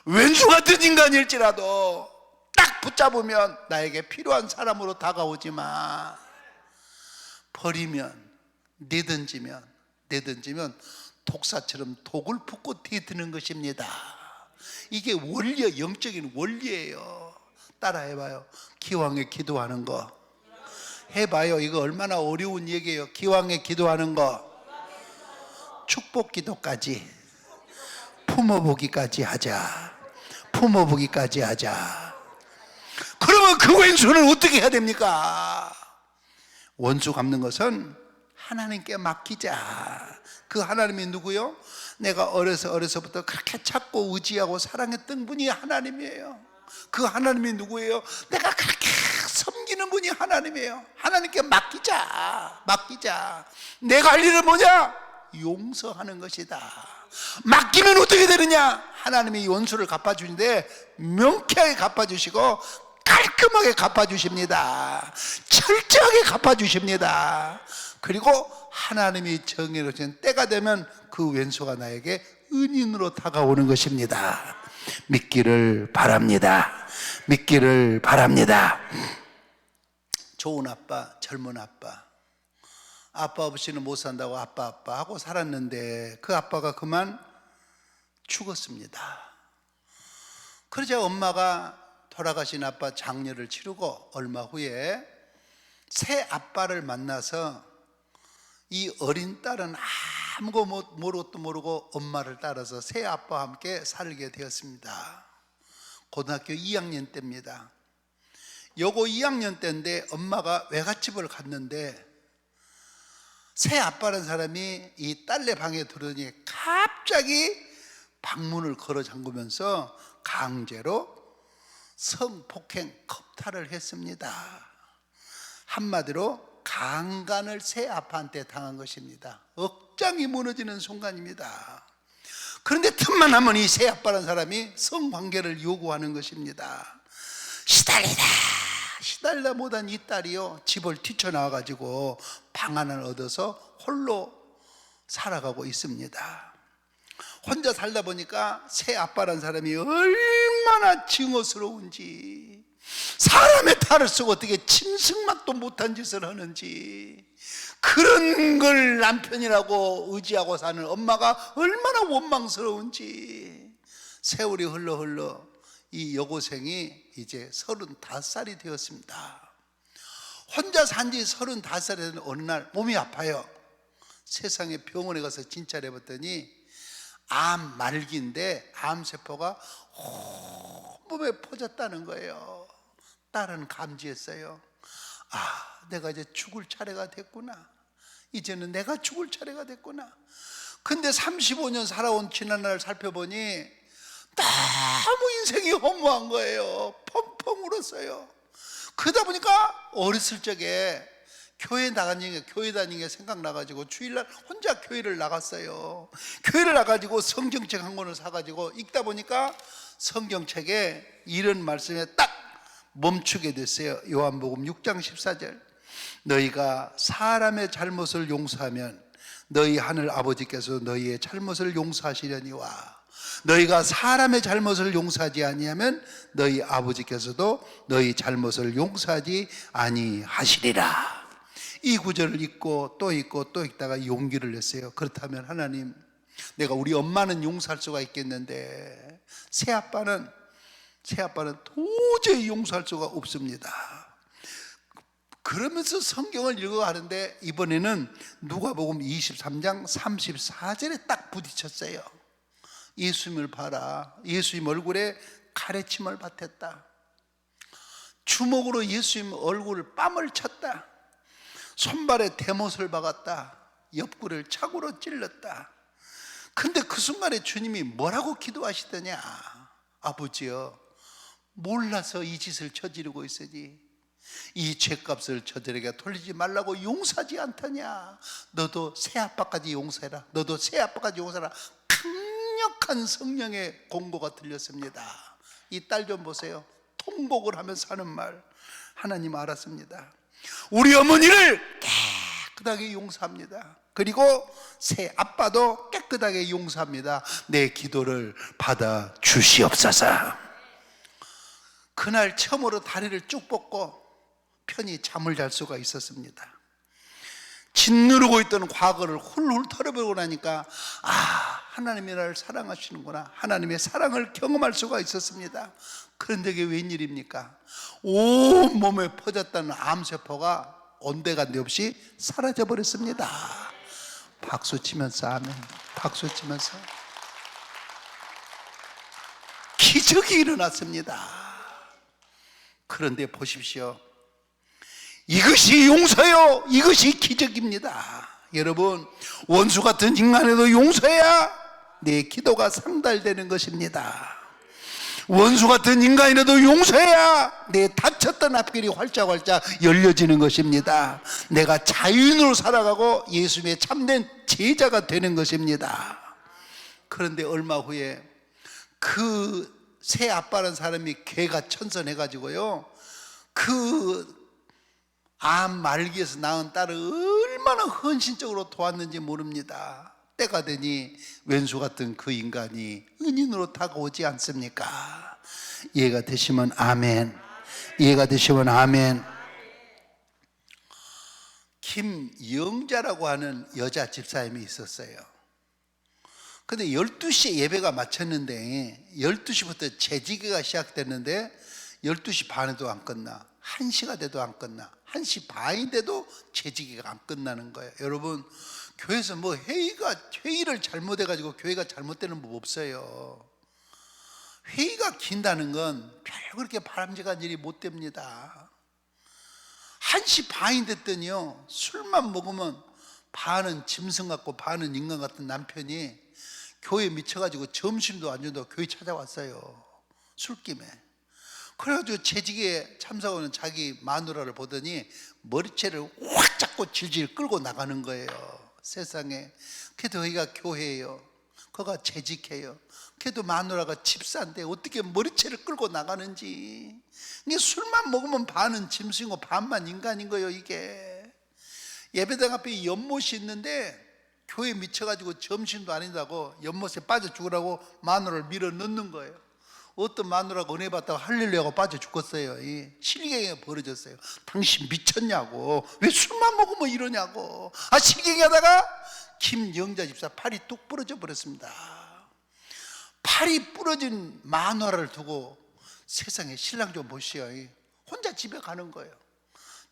왼수 같은 인간일지라도 딱 붙잡으면 나에게 필요한 사람으로 다가오지만 버리면, 내던지면 독사처럼 독을 품고 뒤드는 것입니다. 이게 원리예요. 영적인 원리예요. 따라해봐요. 기왕에 기도하는 거 해봐요. 이거 얼마나 어려운 얘기예요. 기왕에 기도하는 거 축복 기도까지 품어보기까지 하자. 품어보기까지 하자. 그러면 그 원수는 어떻게 해야 됩니까? 원수 갚는 것은 하나님께 맡기자. 그 하나님이 누구요? 내가 어려서부터 그렇게 찾고 의지하고 사랑했던 분이 하나님이에요. 그 하나님이 누구예요? 내가 그렇게 섬기는 분이 하나님이에요. 하나님께 맡기자. 내가 할 일은 뭐냐? 용서하는 것이다. 맡기면 어떻게 되느냐? 하나님이 원수를 갚아주는데 명쾌하게 갚아주시고 깔끔하게 갚아주십니다. 철저하게 갚아주십니다. 그리고 하나님이 정해놓으신 때가 되면 그 왼수가 나에게 은인으로 다가오는 것입니다. 믿기를 바랍니다. 믿기를 바랍니다. 좋은 아빠, 젊은 아빠 없이는 못 산다고 아빠 하고 살았는데 그 아빠가 그만 죽었습니다. 그러자 엄마가 돌아가신 아빠 장례를 치르고 얼마 후에 새 아빠를 만나서 이 어린 딸은 아무것도 모르고 엄마를 따라서 새 아빠와 함께 살게 되었습니다. 고등학교 2학년 때입니다. 요거 2학년 때인데 엄마가 외갓집을 갔는데 새 아빠라는 사람이 이 딸네 방에 들어오니 갑자기 방문을 걸어 잠그면서 강제로 성폭행, 겁탈을 했습니다. 한마디로 강간을 새 아빠한테 당한 것입니다. 억장이 무너지는 순간입니다. 그런데 틈만 하면 이 새 아빠라는 사람이 성관계를 요구하는 것입니다. 시달리다 못한 이 딸이요 집을 뛰쳐나와가지고 방 하나를 얻어서 홀로 살아가고 있습니다. 혼자 살다 보니까 새 아빠라는 사람이 얼마나 증오스러운지, 사람의 탈을 쓰고 어떻게 짐승맛도 못한 짓을 하는지, 그런 걸 남편이라고 의지하고 사는 엄마가 얼마나 원망스러운지. 세월이 흘러 이 여고생이 이제 35살이 되었습니다. 혼자 산지 35살이 된 어느 날 몸이 아파요. 세상에 병원에 가서 진찰해 봤더니 암 말기인데 암세포가 온몸에 퍼졌다는 거예요. 딸은 감지했어요. 내가 이제 죽을 차례가 됐구나. 이제는 내가 죽을 차례가 됐구나. 근데 35년 살아온 지난날을 살펴보니 너무 인생이 허무한 거예요. 펑펑 울었어요. 그러다 보니까 어렸을 적에 교회 다니는 게 생각나가지고 주일날 혼자 교회를 나갔어요. 교회를 나가지고 성경책 한 권을 사가지고 읽다 보니까 성경책에 이런 말씀에 딱 멈추게 됐어요. 요한복음 6장 14절. 너희가 사람의 잘못을 용서하면 너희 하늘 아버지께서 너희의 잘못을 용서하시려니와 너희가 사람의 잘못을 용서하지 아니하면 너희 아버지께서도 너희 잘못을 용서하지 아니하시리라. 이 구절을 읽고 또 읽다가 용기를 냈어요. 그렇다면 하나님, 내가 우리 엄마는 용서할 수가 있겠는데 새 아빠는 도저히 용서할 수가 없습니다. 그러면서 성경을 읽어가는데 이번에는 누가복음 23장 34절에 딱 부딪혔어요. 예수님을 봐라. 예수님 얼굴에 가래침을 받았다. 주먹으로 예수님 얼굴을 뺨을 쳤다. 손발에 대못을 박았다. 옆구리를 차고로 찔렀다. 근데 그 순간에 주님이 뭐라고 기도하시더냐? 아버지여, 몰라서 이 짓을 저지르고 있으니 이 죄값을 저들에게 돌리지 말라고 용서하지 않더냐? 너도 새아빠까지 용서해라. 너도 새아빠까지 용서해라. 강력한 성령의 공고가 들렸습니다. 이 딸 좀 보세요. 통곡을 하면서 하는 말, 하나님 알았습니다. 우리 어머니를 깨끗하게 용서합니다. 그리고 새 아빠도 깨끗하게 용서합니다. 내 기도를 받아 주시옵소서. 그날 처음으로 다리를 쭉 뻗고 편히 잠을 잘 수가 있었습니다. 짓누르고 있던 과거를 훌훌 털어버리고 나니까 하나님이 나를 사랑하시는구나, 하나님의 사랑을 경험할 수가 있었습니다. 그런데 이게 웬일입니까? 온 몸에 퍼졌다는 암세포가 온데간데 없이 사라져 버렸습니다. 박수 치면서 아멘. 박수 치면서. 기적이 일어났습니다. 그런데 보십시오, 이것이 용서요, 이것이 기적입니다. 여러분, 원수 같은 인간에도 용서해야 내 기도가 상달되는 것입니다. 원수 같은 인간이라도 용서해야 내 닫혔던 앞길이 활짝활짝 열려지는 것입니다. 내가 자유인으로 살아가고 예수님의 참된 제자가 되는 것입니다. 그런데 얼마 후에 그 새 아빠라는 사람이 개가 천선해가지고요, 그 암 말기에서 낳은 딸을 얼마나 헌신적으로 도왔는지 모릅니다. 때가 되니 왼수 같은 그 인간이 은인으로 다가오지 않습니까? 이해가 되시면 아멘. 이해가 되시면 아멘. 김영자라고 하는 여자 집사님이 있었어요. 근데 12시에 예배가 마쳤는데 12시부터 재지기가 시작됐는데 12시 반에도 안 끝나, 1시가 돼도 안 끝나, 1시 반이 돼도 재지기가 안 끝나는 거예요. 여러분, 교회에서 뭐 회의를 잘못해가지고 교회가 잘못되는 법 없어요. 회의가 긴다는 건 별 그렇게 바람직한 일이 못 됩니다. 1시 반이 됐더니요, 술만 먹으면 반은 짐승 같고 반은 인간 같은 남편이 교회에 미쳐가지고 점심도 안 준다고 교회 찾아왔어요. 술김에. 그래가지고 재직에 참석하는 자기 마누라를 보더니 머리채를 확 잡고 질질 끌고 나가는 거예요. 세상에. 그래도 여기가 교회예요, 거기가 재직해요. 그래도 마누라가 집사인데 어떻게 머리채를 끌고 나가는지. 이게 술만 먹으면 반은 짐승이고 반만 인간인 거예요. 이게 예배당 앞에 연못이 있는데 교회에 미쳐가지고 점심도 아니다고 연못에 빠져 죽으라고 마누라를 밀어 넣는 거예요. 어떤 마누라가 은혜 받다가 할렐루야고 빠져 죽었어요. 이 실갱이가 벌어졌어요. 당신 미쳤냐고, 왜 술만 먹으면 이러냐고. 실갱이 하다가 김영자 집사 팔이 뚝 부러져 버렸습니다. 팔이 부러진 마누라를 두고 세상에 신랑 좀 보시오, 혼자 집에 가는 거예요.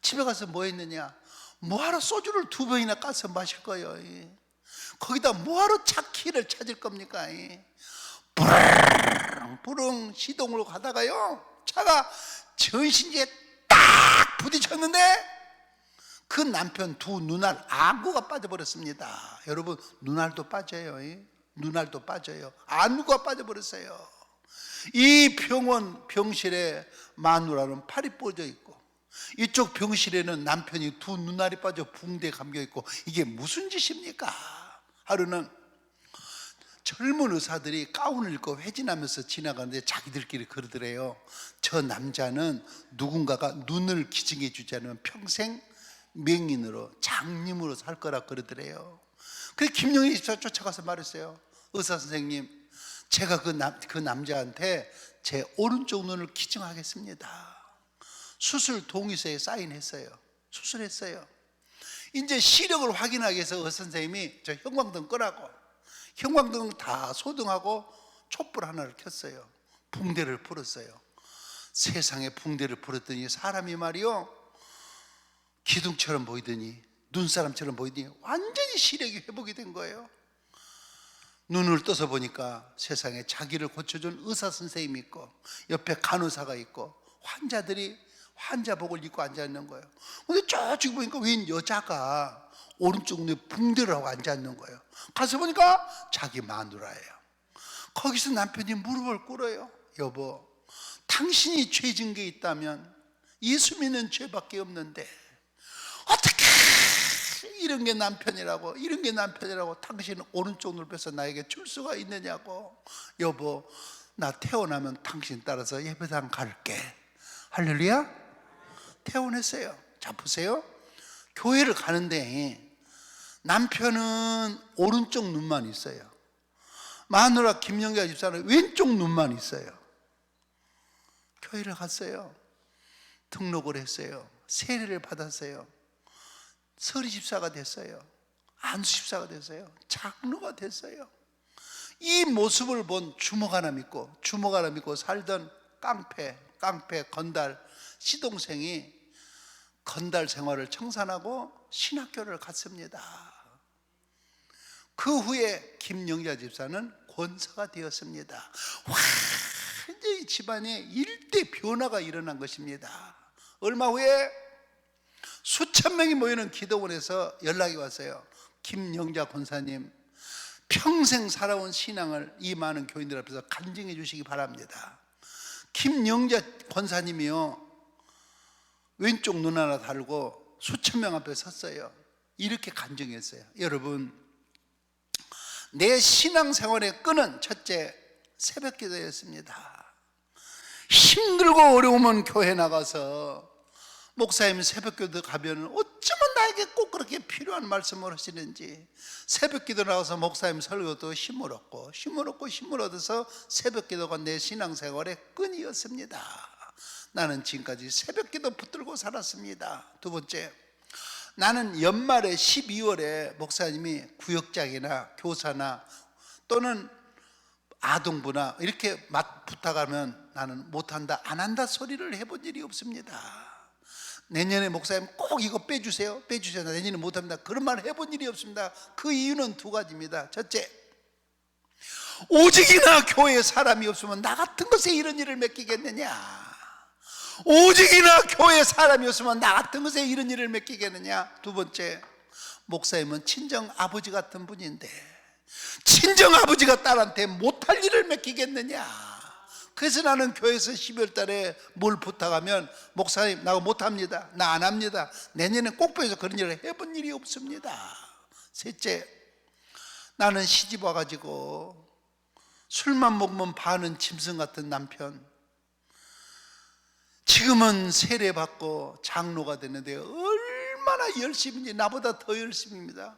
집에 가서 뭐 했느냐, 뭐하러 소주를 2병이나 까서 마실 거예요. 거기다 뭐하러 차 키를 찾을 겁니까? 부릉부릉 시동으로 가다가요, 차가 전신지에 딱 부딪혔는데 그 남편 두 눈알 안구가 빠져버렸습니다. 여러분, 눈알도 빠져요. 눈알도 빠져요. 안구가 빠져버렸어요. 이 병실에 마누라는 팔이 부러져 있고 이쪽 병실에는 남편이 두 눈알이 빠져 붕대에 감겨 있고, 이게 무슨 짓입니까? 하루는 젊은 의사들이 가운을 입고 회진하면서 지나가는데 자기들끼리 그러더래요. 저 남자는 누군가가 눈을 기증해 주지 않으면 평생 맹인으로 장님으로 살 거라 그러더래요. 그래서 김영희 집사 쫓아가서 말했어요. 의사 선생님, 제가 그 남자한테 제 오른쪽 눈을 기증하겠습니다. 수술 동의서에 사인했어요. 수술했어요. 이제 시력을 확인하기 위해서 의사 선생님이 저 형광등 끄라고 형광등 다 소등하고 촛불 하나를 켰어요. 붕대를 풀었어요. 세상에 붕대를 풀었더니 사람이 말이요, 기둥처럼 보이더니, 눈사람처럼 보이더니 완전히 시력이 회복이 된 거예요. 눈을 떠서 보니까 세상에 자기를 고쳐준 의사 선생님이 있고 옆에 간호사가 있고 환자들이 환자복을 입고 앉아있는 거예요. 근데 저쪽 보니까 웬 여자가 오른쪽 눈에 붕대를 하고 앉아있는 거예요. 가서 보니까 자기 마누라예요. 거기서 남편이 무릎을 꿇어요. 여보, 당신이 죄진 게 있다면 예수 믿는 죄밖에 없는데 어떻게 이런 게 남편이라고 당신은 오른쪽 눈을 빼서 나에게 줄 수가 있느냐고. 여보, 나 태어나면 당신 따라서 예배당 갈게. 할렐루야. 태어났어요. 자, 보세요. 교회를 가는데 남편은 오른쪽 눈만 있어요. 마누라 김영자 집사는 왼쪽 눈만 있어요. 교회를 갔어요. 등록을 했어요. 세례를 받았어요. 서리 집사가 됐어요. 안수 집사가 됐어요. 장로가 됐어요. 이 모습을 본 주먹 하나 믿고 살던 깡패 건달 시동생이 건달 생활을 청산하고 신학교를 갔습니다. 그 후에 김영자 집사는 권사가 되었습니다. 완전히 집안에 일대 변화가 일어난 것입니다. 얼마 후에 수천 명이 모이는 기도원에서 연락이 왔어요. 김영자 권사님, 평생 살아온 신앙을 이 많은 교인들 앞에서 간증해 주시기 바랍니다. 김영자 권사님이요, 왼쪽 눈 하나 달고 수천 명 앞에 섰어요. 이렇게 간증했어요. 여러분, 내 신앙생활의 끈은 첫째, 새벽 기도였습니다. 힘들고 어려우면 교회 나가서 목사님 새벽 기도 가면 어쩌면 나에게 꼭 그렇게 필요한 말씀을 하시는지, 새벽 기도 나가서 목사님 설교도 힘을 얻고 힘을 얻어서 새벽 기도가 내 신앙생활의 끈이었습니다. 나는 지금까지 새벽 기도 붙들고 살았습니다. 두 번째, 나는 연말에 12월에 목사님이 구역장이나 교사나 또는 아동부나 이렇게 부탁하면 나는 못한다, 안 한다 소리를 해본 일이 없습니다. 내년에 목사님 꼭 이거 빼주세요. 내년에 못합니다, 그런 말 해본 일이 없습니다. 그 이유는 두 가지입니다. 첫째, 오직이나 교회에 사람이 없으면 나 같은 것에 이런 일을 맡기겠느냐. 오직이나 교회에 사람이 없으면 나 같은 것에 이런 일을 맡기겠느냐. 두 번째, 목사님은 친정 아버지 같은 분인데 친정 아버지가 딸한테 못할 일을 맡기겠느냐. 그래서 나는 교회에서 12월 달에 뭘 부탁하면 목사님 나 못합니다, 나 안 합니다, 내년에 꼭 빼서 그런 일을 해본 일이 없습니다. 셋째, 나는 시집 와가지고 술만 먹으면 반은 짐승 같은 남편, 지금은 세례받고 장로가 됐는데 얼마나 열심인지, 나보다 더 열심입니다.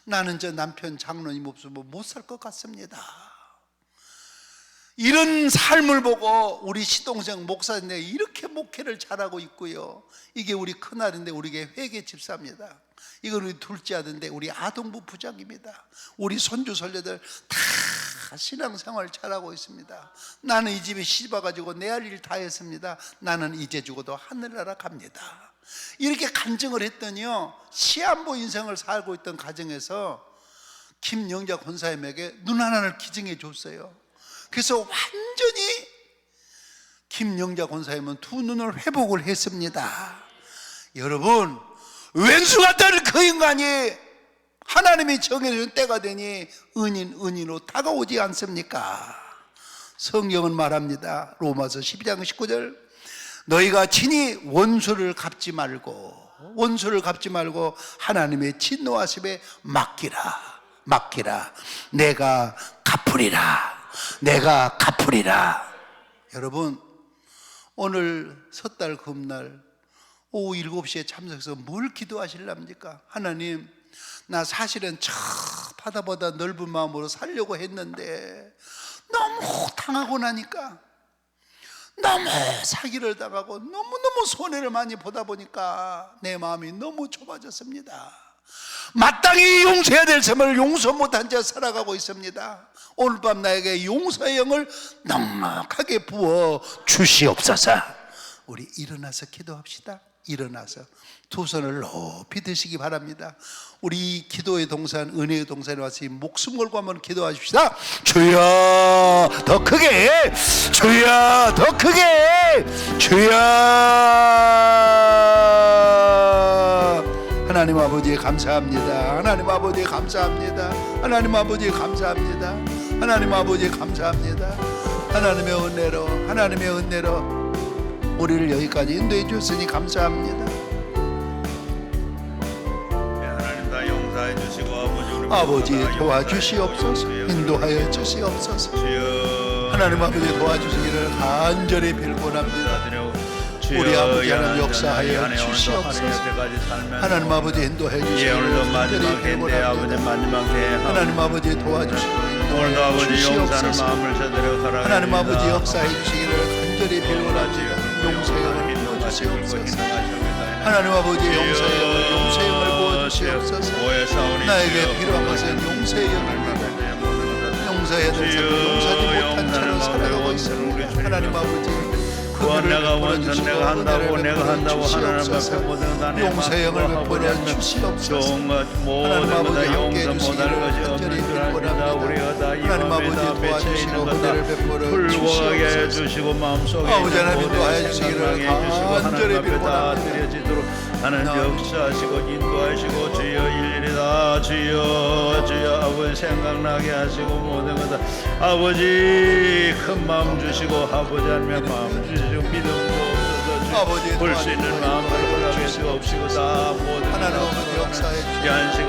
나는 저 남편 장로님 없으면 못 살 것 같습니다. 이런 삶을 보고 우리 시동생 목사인데 이렇게 목회를 잘하고 있고요, 이게 우리 큰아들인데 우리 회계 집사입니다. 이건 우리 둘째 아들인데 우리 아동부 부장입니다. 우리 손주 손녀들 다 신앙생활 잘하고 있습니다. 나는 이 집에 시집 와가지고 내 할 일 다 했습니다. 나는 이제 죽어도 하늘나라 갑니다. 이렇게 간증을 했더니요, 시한부 인생을 살고 있던 가정에서 김영자 권사님에게 눈 하나를 기증해 줬어요. 그래서 완전히 김영자 권사님은 두 눈을 회복을 했습니다. 여러분, 왼수 같다는 그 인간이 하나님이 정해준 때가 되니 은인으로 다가오지 않습니까? 성경은 말합니다. 로마서 12장 19절, 너희가 친히 원수를 갚지 말고 하나님의 진노하심에 맡기라. 내가 갚으리라. 여러분, 오늘 섣달 금날 오후 7시에 참석해서 뭘 기도하실랍니까? 하나님, 나 사실은 저 바다보다 넓은 마음으로 살려고 했는데 너무 당하고 나니까, 너무 사기를 당하고 너무너무 손해를 많이 보다 보니까 내 마음이 너무 좁아졌습니다. 마땅히 용서해야 될 삶을 용서 못한 채 살아가고 있습니다. 오늘 밤 나에게 용서의 영을 넉넉하게 부어 주시옵소서. 우리 일어나서 기도합시다. 일어나서 두 손을 높이 드시기 바랍니다. 우리 기도의 동산, 은혜의 동산에 와서 이 목숨 걸고 한번 기도하십시다. 주여 더 크게, 주여 더 크게, 주여. 하나님 아버지 감사합니다. 하나님 아버지 감사합니다. 하나님 아버지 감사합니다. 하나님 아버지 감사합니다. 하나님의 은혜로 우리를 여기까지 인도해 주셨으니 감사합니다. 하나님 다 용서해 주시고 아버지 도와주시옵소서. 인도하여 주시옵소서. 하나님 아버지 도와주시기를 간절히 빌곤합니다. 우리 아버지 하나님 역사하여 주시옵소서. 하나님 아버지 인도해 주시기를 간절히 빌곤합니다. 하나님 아버지 도와주시고 인도하여 주시옵소서. 하나님 아버지 역사해 주시기를 간절히 빌곤합니다. 용서형을 부어주시옵소서. 하나님 아버지 용서형을 부어주시옵소서. 나에게 필요한 것은 용서형을 용서해야 될 삶을 용서하지 못한 채로 살아가고 있습니다. 하나님 아버지 내가 원천 내가 한다고 하나님 앞에 모든 다 용서의 영을 베풀어 주시옵소서. 하나님 아버지 함께 해주시기를 간절히 원합니다. 우리가 다 이 하나님 마음에 다 아버지 맺혀 도와주시고 있는 은혜를 것다 베풀어 불고하게 주시옵소서. 해주시고 마음속에 아버지 있는 하나님 모든 도와주시기를 생각나게 해주시고 간절히 하나님 앞에 다 빌원합니다. 드려지도록 하나님 역사하시고 인도하시고 주여 일일이다 주여 아버지 생각나게 하시고 모든 것다 아버지 큰 마음 주시고 아버지 하나님의 마음 주시고 믿음도 아버지 볼 수 있는 마음을 허락해 주옵시고 다 모든 하나님 아버지 역사해 주시옵소서. 이 한 시간